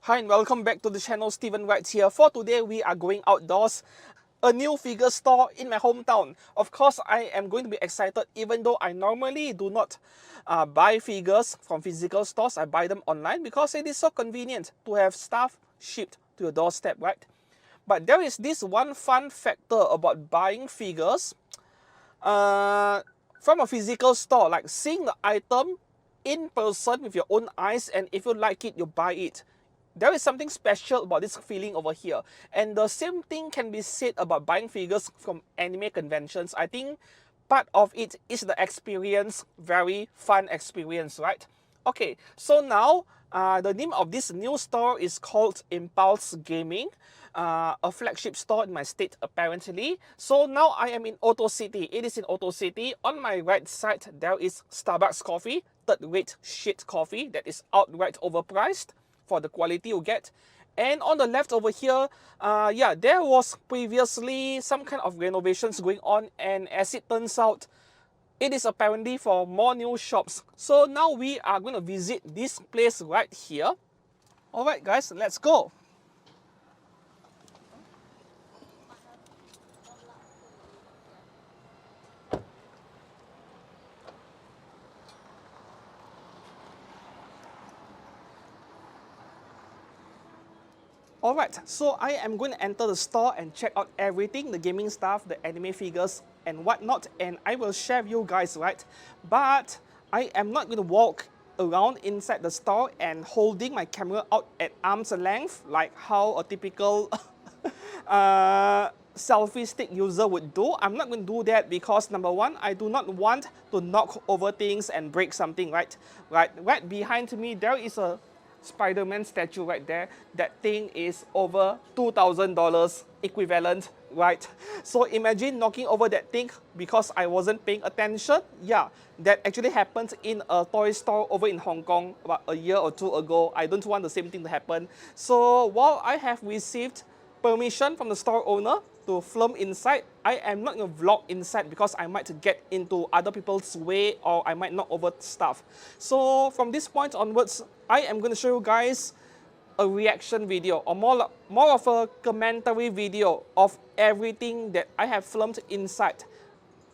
Hi and welcome back to the channel. Steven Wright here. For today we are going outdoors, a new figure store in my hometown. Of course I am going to be excited even though I normally do not buy figures from physical stores. I buy them online because it is so convenient to have stuff shipped to your doorstep, right? But there is this one fun factor about buying figures from a physical store, like seeing the item in person with your own eyes, and if you like it, you buy it. There is something special about this feeling over here. And the same thing can be said about buying figures from anime conventions. I think part of it is the experience, very fun experience, right? Okay, so now the name of this new store is called Impulse Gaming, a flagship store in my state apparently. So now I am in Autocity. It is in Autocity. On my right side, there is Starbucks coffee, third-rate shit coffee that is outright overpriced for the quality you get. And on the left over here, yeah, there was previously some kind of renovations going on, and as it turns out, it is apparently for more new shops. So now we are going to visit this place right here. Alright guys, let's go. Alright, so I am going to enter the store and check out everything, the gaming stuff, the anime figures and whatnot, and I will share with you guys, right? But I am not going to walk around inside the store and holding my camera out at arm's length like how a typical selfie stick user would do. I'm not going to do that because number one, I do not want to knock over things and break something, right? Right behind me, there is a Spider-Man statue right there. That thing is over $2,000 equivalent, right? So imagine knocking over that thing because I wasn't paying attention. Yeah, that actually happened in a toy store over in Hong Kong about a year or two ago. I don't want the same thing to happen. So while I have received permission from the store owner to film inside, I am not going to vlog inside because I might get into other people's way or I might knock over stuff. So from this point onwards, I am going to show you guys a reaction video or more of a commentary video of everything that I have filmed inside.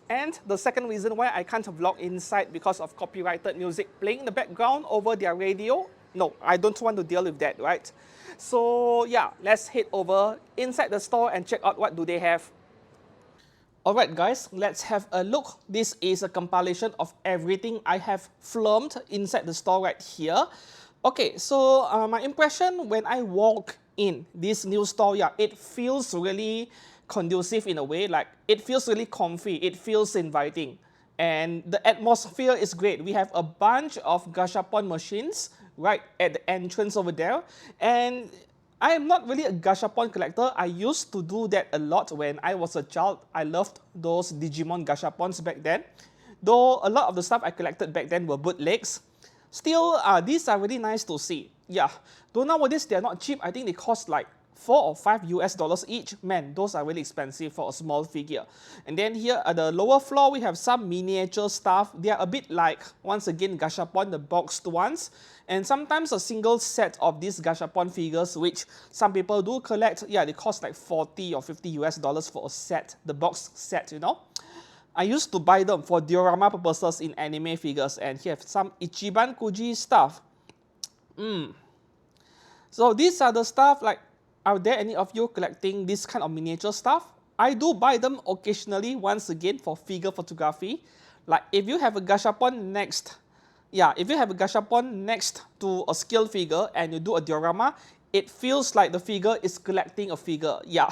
And the second reason why I can't vlog inside because of copyrighted music playing in the background over their radio. No, I don't want to deal with that, right? So yeah, let's head over inside the store and check out what do they have. Alright guys, let's have a look. This is a compilation of everything I have filmed inside the store right here. Okay, so my impression when I walk in this new store, yeah, it feels really conducive in a way, like it feels really comfy, it feels inviting. And the atmosphere is great. We have a bunch of gashapon machines right at the entrance over there. And I am not really a gashapon collector. I used to do that a lot when I was a child. I loved those Digimon gashapons back then. Though a lot of the stuff I collected back then were bootlegs. Still, these are really nice to see. Yeah, though nowadays they're not cheap. I think they cost like $4 or $5 each. Man, those are really expensive for a small figure. And then here at the lower floor, we have some miniature stuff. They are a bit like, once again, gashapon, the boxed ones. And sometimes a single set of these gashapon figures, which some people do collect, yeah, they cost like $40 or $50 for a set, the box set, you know. I used to buy them for diorama purposes in anime figures, and here have some Ichiban Kuji stuff. So these are the stuff, like, are there any of you collecting this kind of miniature stuff? I do buy them occasionally, once again, for figure photography. Like if you have a gashapon next, yeah, if you have a gashapon next to a scale figure and you do a diorama, it feels like the figure is collecting a figure, yeah.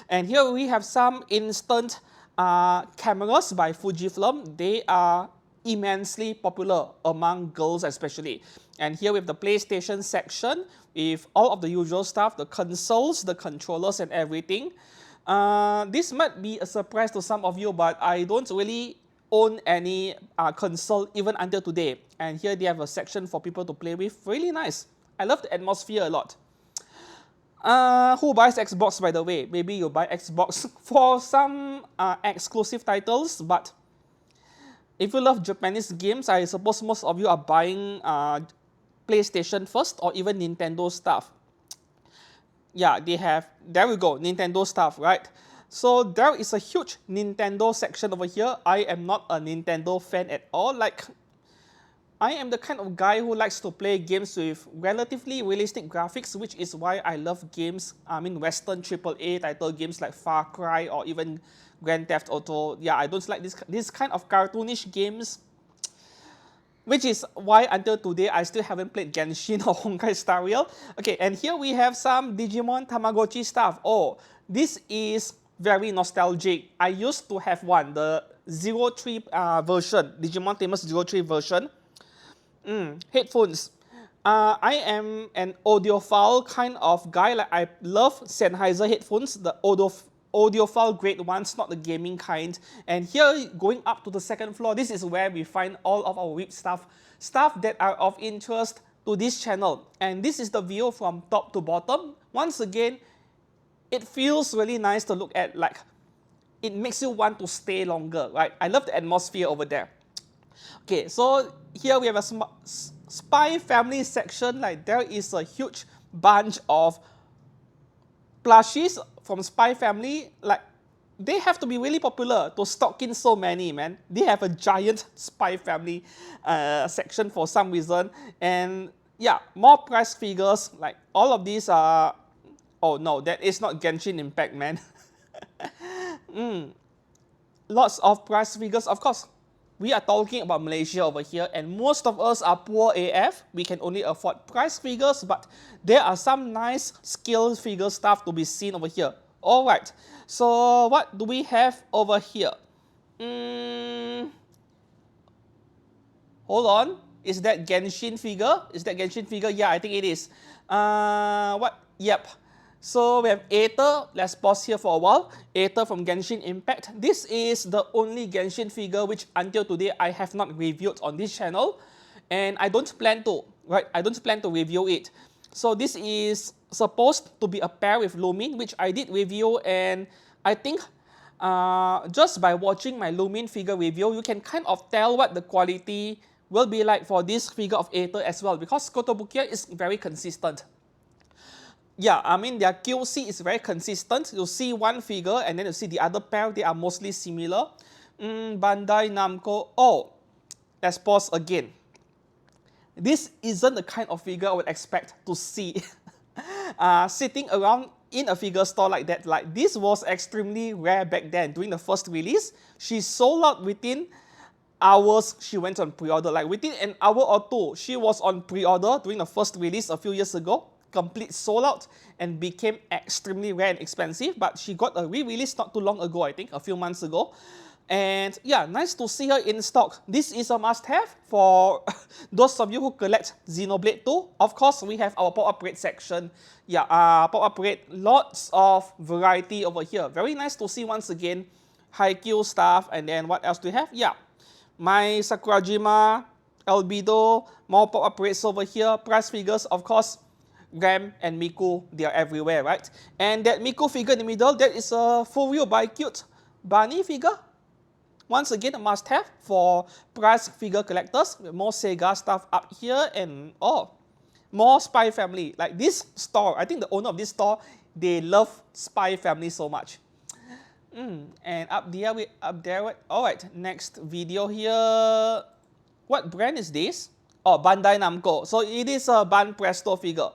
And here we have some instant cameras by Fujifilm. They are immensely popular among girls especially. And here we have the PlayStation section with all of the usual stuff, the consoles, the controllers and everything. This might be a surprise to some of you, but I don't really own any console even until today. And here they have a section for people to play with. Really nice. I love the atmosphere a lot. Who buys Xbox, by the way? Maybe you buy Xbox for some exclusive titles, but if you love Japanese games, I suppose most of you are buying PlayStation first or even Nintendo stuff. Yeah, they have, there we go, Nintendo stuff, right? So there is a huge Nintendo section over here. I am not a Nintendo fan at all. Like, I am the kind of guy who likes to play games with relatively realistic graphics, which is why I love games, I mean Western AAA title games like Far Cry or even Grand Theft Auto. Yeah, I don't like this kind of cartoonish games, which is why until today I still haven't played Genshin or Honkai Star Rail. Okay, and here we have some Digimon Tamagotchi stuff. Oh, this is very nostalgic. I used to have one, the 03 version, Digimon Tamers 03 version. Headphones. I am an audiophile kind of guy. Like, I love Sennheiser headphones, the audiophile grade ones, not the gaming kind. And here, going up to the second floor, this is where we find all of our weeb stuff that are of interest to this channel. And this is the view from top to bottom. Once again, it feels really nice to look at. Like, it makes you want to stay longer, right? I love the atmosphere over there. Okay, so here we have a Spy Family section. Like, there is a huge bunch of plushies from Spy Family. Like, they have to be really popular to stock in so many, man. They have a giant Spy Family section for some reason. And yeah, more price figures. Like, all of these are... Oh no, that is not Genshin Impact, man. Lots of price figures, of course. We are talking about Malaysia over here, and most of us are poor AF. We can only afford price figures, but there are some nice scale figure stuff to be seen over here. Alright, so what do we have over here? Hold on, is that Genshin figure? Is that Genshin figure? Yeah, I think it is. What? Yep. So we have Ather. Let's pause here for a while. Ather from Genshin Impact. This is the only Genshin figure which until today I have not reviewed on this channel. And I don't plan to, right? I don't plan to review it. So this is supposed to be a pair with Lumin, which I did review. And I think just by watching my Lumin figure review, you can kind of tell what the quality will be like for this figure of Ather as well. Because Kotobukiya is very consistent. Yeah, I mean, their QC is very consistent. You see one figure and then you see the other pair. They are mostly similar. Bandai Namco. Oh, let's pause again. This isn't the kind of figure I would expect to see sitting around in a figure store like that. Like, this was extremely rare back then. During the first release, she sold out within hours. She went on pre-order. Like, within an hour or two, she was on pre-order during the first release a few years ago. Complete sold out and became extremely rare and expensive, but she got a re-release not too long ago, I think, a few months ago. And yeah, nice to see her in stock. This is a must-have for those of you who collect Xenoblade 2. Of course, we have our pop-up rate section. Yeah, pop-up rate, lots of variety over here. Very nice to see once again. Haikyuu stuff, and then what else do we have? Yeah, my Sakurajima, Albedo, more pop-up rates over here. Price figures, of course. Ram and Miku, they are everywhere, right? And that Miku figure in the middle, that is a Furyu by Cute Bunny figure. Once again, a must-have for price figure collectors. More Sega stuff up here, and oh, more Spy Family. Like, this store, I think the owner of this store, they love Spy Family so much. And up there, all right, next video here. What brand is this? Oh, Bandai Namco. So it is a Ban Presto figure.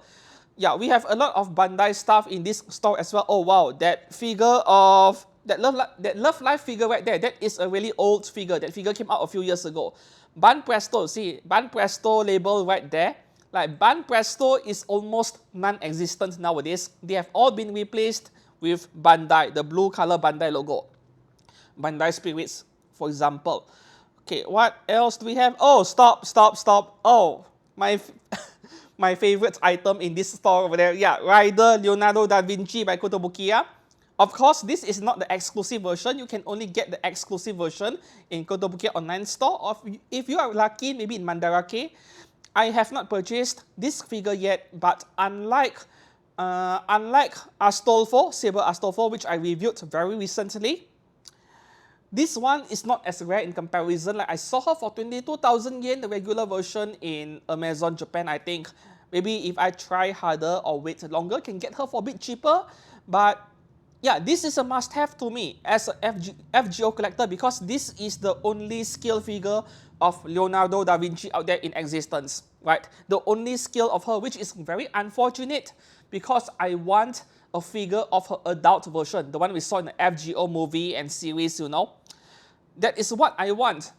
Yeah, we have a lot of Bandai stuff in this store as well. Oh wow, that figure of that Love Life figure right there, that is a really old figure. That figure came out a few years ago. Ban Presto, see, Ban Presto label right there. Like, Ban Presto is almost non-existent nowadays. They have all been replaced with Bandai, the blue color Bandai logo. Bandai Spirits, for example. Okay, what else do we have? Oh, stop. Oh, my favorite item in this store over there. Yeah, Rider Leonardo da Vinci by Kotobukiya. Of course, this is not the exclusive version. You can only get the exclusive version in Kotobukiya online store. Or if you are lucky, maybe in Mandarake. I have not purchased this figure yet, but unlike Astolfo, Saber Astolfo, which I reviewed very recently, this one is not as rare in comparison. Like, I saw her for 22,000 yen, the regular version in Amazon Japan, I think. Maybe if I try harder or wait longer, can get her for a bit cheaper. But yeah, this is a must-have to me as a FGO collector because this is the only scale figure of Leonardo da Vinci out there in existence, right? The only scale of her, which is very unfortunate because I want a figure of her adult version, the one we saw in the FGO movie and series, you know. That is what I want.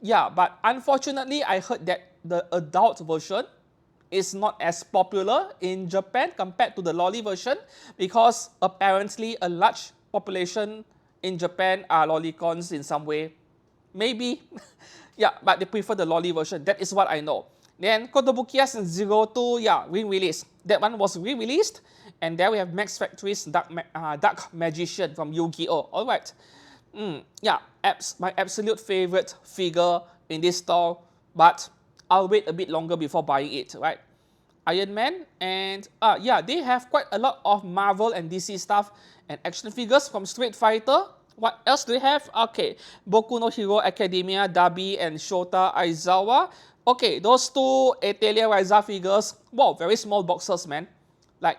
Yeah, but unfortunately, I heard that the adult version is not as popular in Japan compared to the lolly version because apparently a large population in Japan are lollicons in some way. Maybe. Yeah, but they prefer the lolly version. That is what I know. Then Kotobukiya's 02, yeah, re-release. That one was re-released. And there we have Max Factory's Dark Magician from Yu-Gi-Oh! Alright. Yeah, my absolute favorite figure in this store. But I'll wait a bit longer before buying it, right? Iron Man and yeah, they have quite a lot of Marvel and DC stuff and action figures from Street Fighter. What else do they have? Okay, Boku no Hero Academia, Dabi and Shota Aizawa. Okay, those two Atelier Ryza figures, wow, very small boxes, man. Like,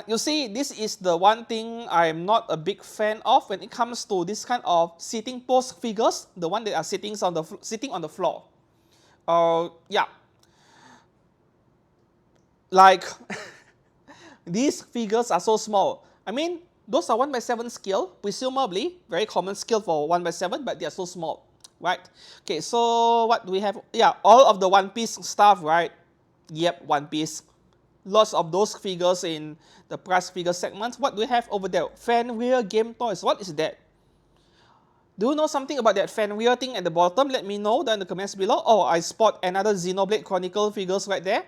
you see, this is the one thing I'm not a big fan of when it comes to this kind of sitting pose figures, the one that are sitting on the floor. Yeah. Like, these figures are so small. I mean, those are 1/7 scale, presumably, very common scale for 1/7, but they are so small, right? Okay, so what do we have? Yeah, all of the One Piece stuff, right? Yep, One Piece. Lots of those figures in the price figure segment. What do we have over there? Fanwear Game Toys. What is that? Do you know something about that Fanwear thing at the bottom? Let me know down in the comments below. Oh, I spot another Xenoblade Chronicle figures right there.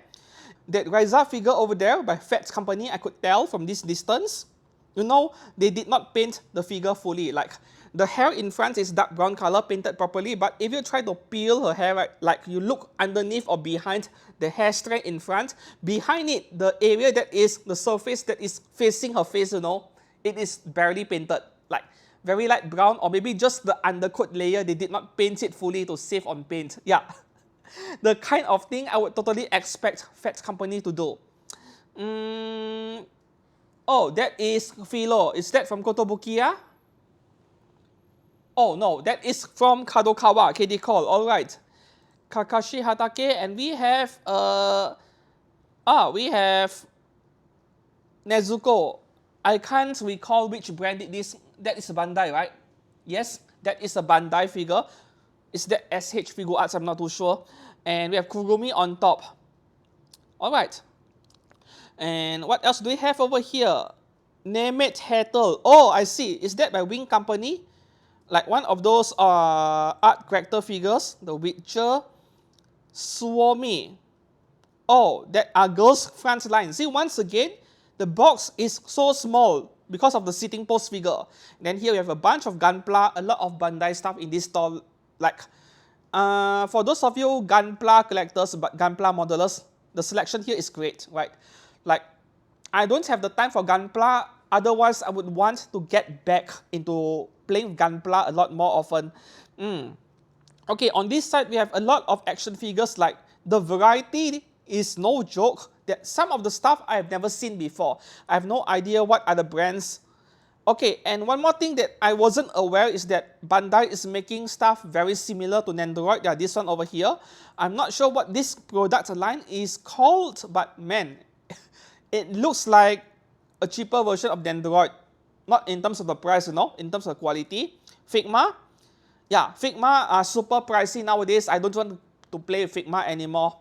That Ryza figure over there by Fats Company, I could tell from this distance. You know, they did not paint the figure fully. Like, the hair in front is dark brown color, painted properly. But if you try to peel her hair, right, like you look underneath or behind the hair strand in front, behind it, the area that is the surface that is facing her face, you know, it is barely painted. Like, very light brown, or maybe just the undercoat layer, they did not paint it fully to save on paint. Yeah. The kind of thing I would totally expect Fats Company to do. Oh, that is Philo. Is that from Kotobukiya? Oh no, that is from Kadokawa, KD Call. Alright. Kakashi Hatake, and we have we have Nezuko. I can't recall which brand did this. That is a Bandai, right? Yes, that is a Bandai figure. Is that SH Figure Arts? I'm not too sure. And we have Kurumi on top. Alright. And what else do we have over here? Nemate Hattle. Oh, I see. Is that by Wing Company? Like one of those art character figures. The Witcher. Suomi. Oh, that are girls' front line. See, once again, the box is so small because of the sitting pose figure. And then here we have a bunch of Gunpla, a lot of Bandai stuff in this store. Like, for those of you Gunpla collectors, but Gunpla modelers, the selection here is great, right? Like, I don't have the time for Gunpla, otherwise I would want to get back into playing Gunpla a lot more often. Okay, on this side, we have a lot of action figures. Like, the variety is no joke. That some of the stuff I have never seen before. I have no idea what are the brands. Okay, and one more thing that I wasn't aware is that Bandai is making stuff very similar to Nendoroid. Yeah, this one over here. I'm not sure what this product line is called, but man, it looks like a cheaper version of Nendoroid. Not in terms of the price, you know, in terms of quality. Figma. Yeah, Figma are super pricey nowadays. I don't want to play with Figma anymore.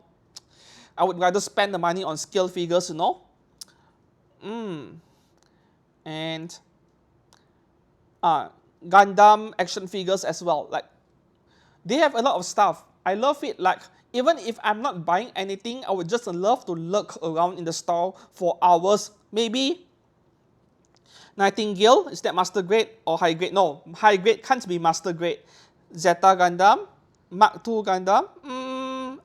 I would rather spend the money on scale figures, you know. And Gundam action figures as well. Like, they have a lot of stuff. I love it. Like, even if I'm not buying anything, I would just love to lurk around in the store for hours. Maybe Nightingale, is that master grade or high grade? No, high grade can't be master grade. Zeta Gundam, Mark II Gundam,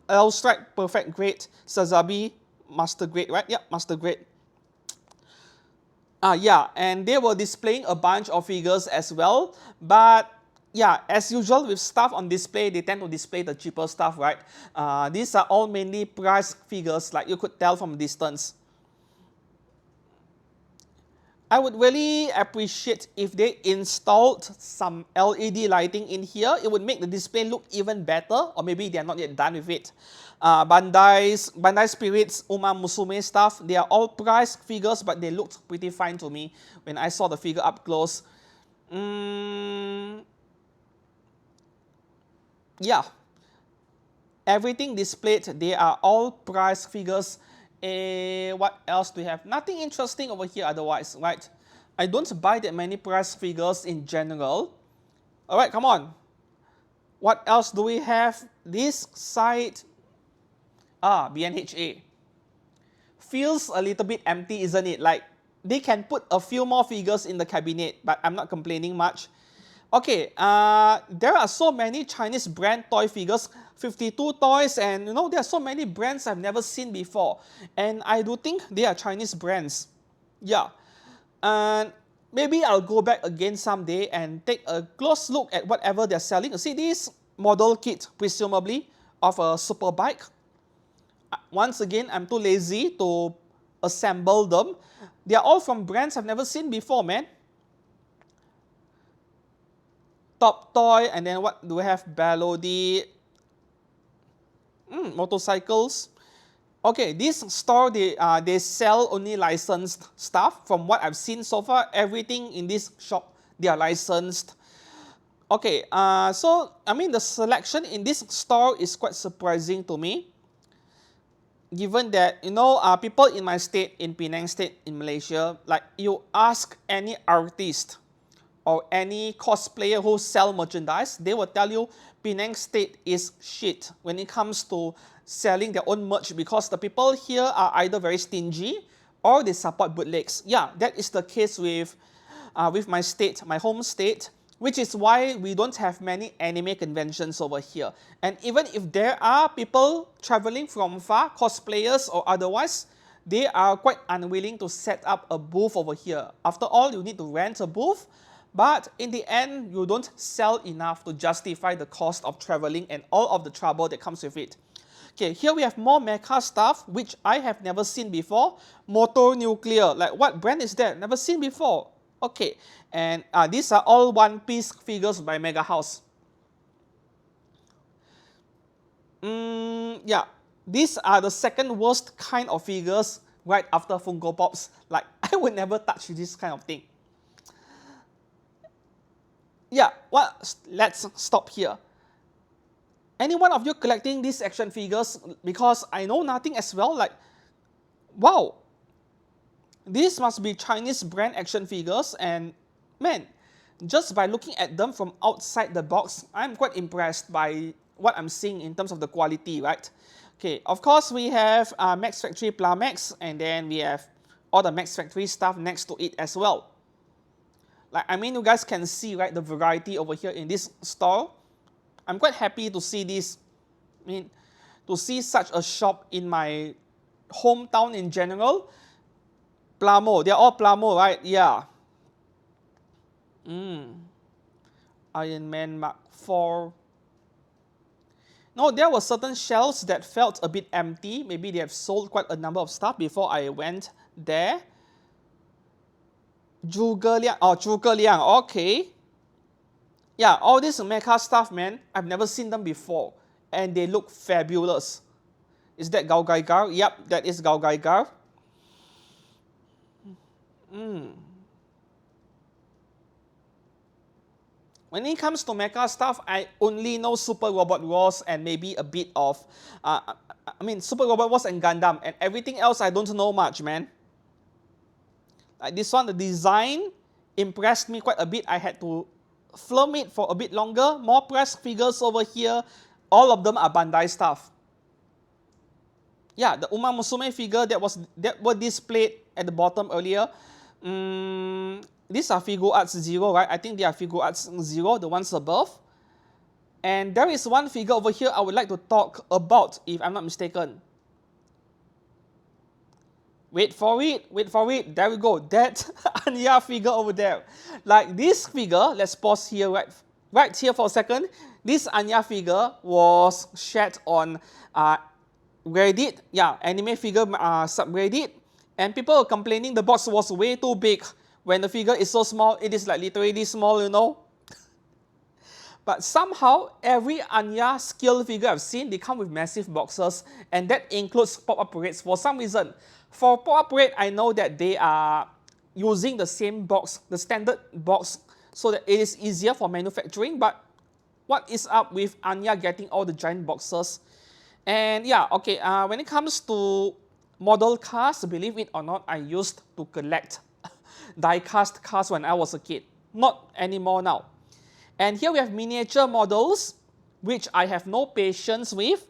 L Strike perfect grade, Sazabi master grade, right? Yep, master grade. Yeah, and they were displaying a bunch of figures as well, but yeah, as usual with stuff on display, they tend to display the cheaper stuff, right? These are all mainly price figures, like you could tell from a distance. I would really appreciate if they installed some LED lighting in here. It would make the display look even better, or maybe they are not yet done with it. Bandai Spirits, Uma Musume stuff, they are all price figures, but they looked pretty fine to me when I saw the figure up close. Yeah, everything displayed, they are all price figures. What else do we have? Nothing interesting over here otherwise, right? I don't buy that many price figures in general. All right, come on. What else do we have? This side, BNHA. Feels a little bit empty, isn't it? Like, they can put a few more figures in the cabinet, but I'm not complaining much. Okay, there are so many Chinese brand toy figures, 52 toys, and there are so many brands I've never seen before. And I do think they are Chinese brands. Yeah. And maybe I'll go back again someday and take a close look at whatever they're selling. You see this model kit, presumably, of a super bike. Once again, I'm too lazy to assemble them. They are all from brands I've never seen before, man. Top Toy, and then what do we have? Balodi. Motorcycles. Okay, this store, they sell only licensed stuff. From what I've seen so far, everything in this shop, they are licensed. Okay, so, I mean, the selection in this store is quite surprising to me. Given that, people in my state, in Penang state, in Malaysia, like, you ask any artist or any cosplayer who sell merchandise, they will tell you Penang state is shit when it comes to selling their own merch, because the people here are either very stingy or they support bootlegs. Yeah, that is the case with my state, my home state, which is why we don't have many anime conventions over here. And even if there are people traveling from far, cosplayers or otherwise, they are quite unwilling to set up a booth over here. After all, you need to rent a booth, but in the end, you don't sell enough to justify the cost of traveling and all of the trouble that comes with it. Okay, here we have more mecha stuff, which I have never seen before. Motor Nuclear, like what brand is that? Never seen before. Okay, and these are all One Piece figures by Mega House. Yeah, these are the second worst kind of figures right after Funko Pops. Like, I would never touch this kind of thing. Yeah, well, let's stop here. Any one of you collecting these action figures? Because I know nothing as well. Like, wow, these must be Chinese brand action figures, and man, just by looking at them from outside the box, I'm quite impressed by what I'm seeing in terms of the quality, right? Okay, of course we have Max Factory Plamex, and then we have all the Max Factory stuff next to it as well. Like, I mean, you guys can see, right, the variety over here in this store. I'm quite happy to see this. I mean, to see such a shop in my hometown in general. Plamo, they're all Plamo, right? Yeah. Iron Man Mark IV. No, there were certain shelves that felt a bit empty. Maybe they have sold quite a number of stuff before I went there. Zhuge Liang, okay. Yeah, all this mecha stuff, man, I've never seen them before. And they look fabulous. Is that Gao Gai Gar? Yep, that is Gao Gai Gar. When it comes to mecha stuff, I only know Super Robot Wars and maybe a bit of, Super Robot Wars and Gundam. And everything else, I don't know much, man. Like this one, the design impressed me quite a bit. I had to film it for a bit longer. More press figures over here. All of them are Bandai stuff. Yeah, the Uma Musume figure that were displayed at the bottom earlier. These are Figure Arts Zero, right? I think they are Figure Arts Zero, the ones above. And there is one figure over here I would like to talk about, if I'm not mistaken. Wait for it, there we go. That Anya figure over there. Like this figure, let's pause here right here for a second, this Anya figure was shared on Reddit, yeah, anime figure subreddit, and people were complaining the box was way too big. When the figure is so small, it is like literally small, you know. But somehow, every Anya scale figure I've seen, they come with massive boxes, and that includes pop-up parades for some reason. For pop-up parade, I know that they are using the same box, the standard box, so that it is easier for manufacturing, but what is up with Anya getting all the giant boxes? And yeah, okay, when it comes to model cars, believe it or not, I used to collect die-cast cars when I was a kid. Not anymore now. And here we have miniature models, which I have no patience with.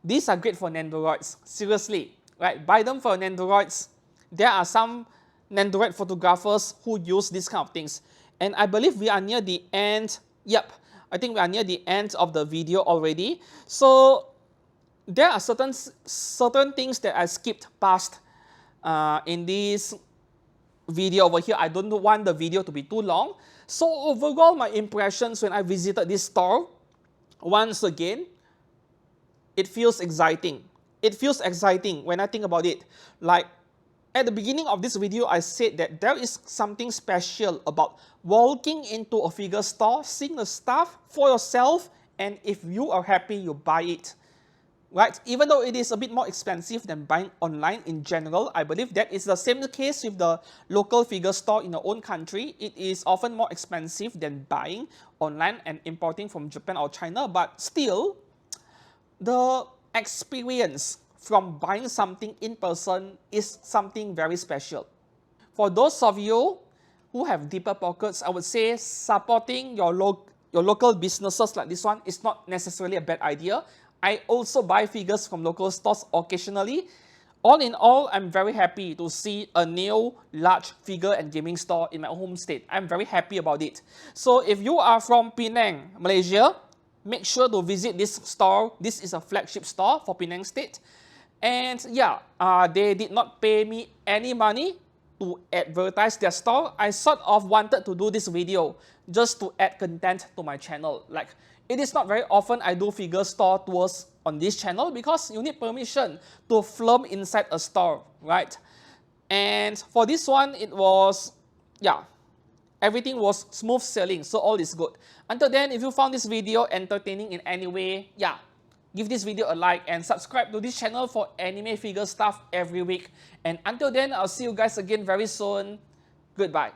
These are great for Nandoroids, seriously, right? Buy them for Nandoroids. There are some Nandoroid photographers who use these kind of things. And I believe we are near the end. Yep, I think we are near the end of the video already. So there are certain things that I skipped past in this video over here. I don't want the video to be too long. So overall, my impressions when I visited this store, once again, it feels exciting. It feels exciting when I think about it. Like, at the beginning of this video, I said that there is something special about walking into a figure store, seeing the stuff for yourself, and if you are happy, you buy it. Right? Even though it is a bit more expensive than buying online in general, I believe that is the same case with the local figure store in your own country. It is often more expensive than buying online and importing from Japan or China, but still, the experience from buying something in person is something very special. For those of you who have deeper pockets, I would say supporting your local businesses like this one is not necessarily a bad idea. I also buy figures from local stores occasionally. All in all, I'm very happy to see a new large figure and gaming store in my home state. I'm very happy about it. So if you are from Penang, Malaysia, make sure to visit this store. This is a flagship store for Penang State. And yeah, they did not pay me any money to advertise their store. I sort of wanted to do this video just to add content to my channel. Like, it is not very often I do figure store tours on this channel because you need permission to film inside a store, right? And for this one, it was, yeah, everything was smooth sailing, so all is good. Until then, if you found this video entertaining in any way, yeah, give this video a like and subscribe to this channel for anime figure stuff every week. And until then, I'll see you guys again very soon. Goodbye.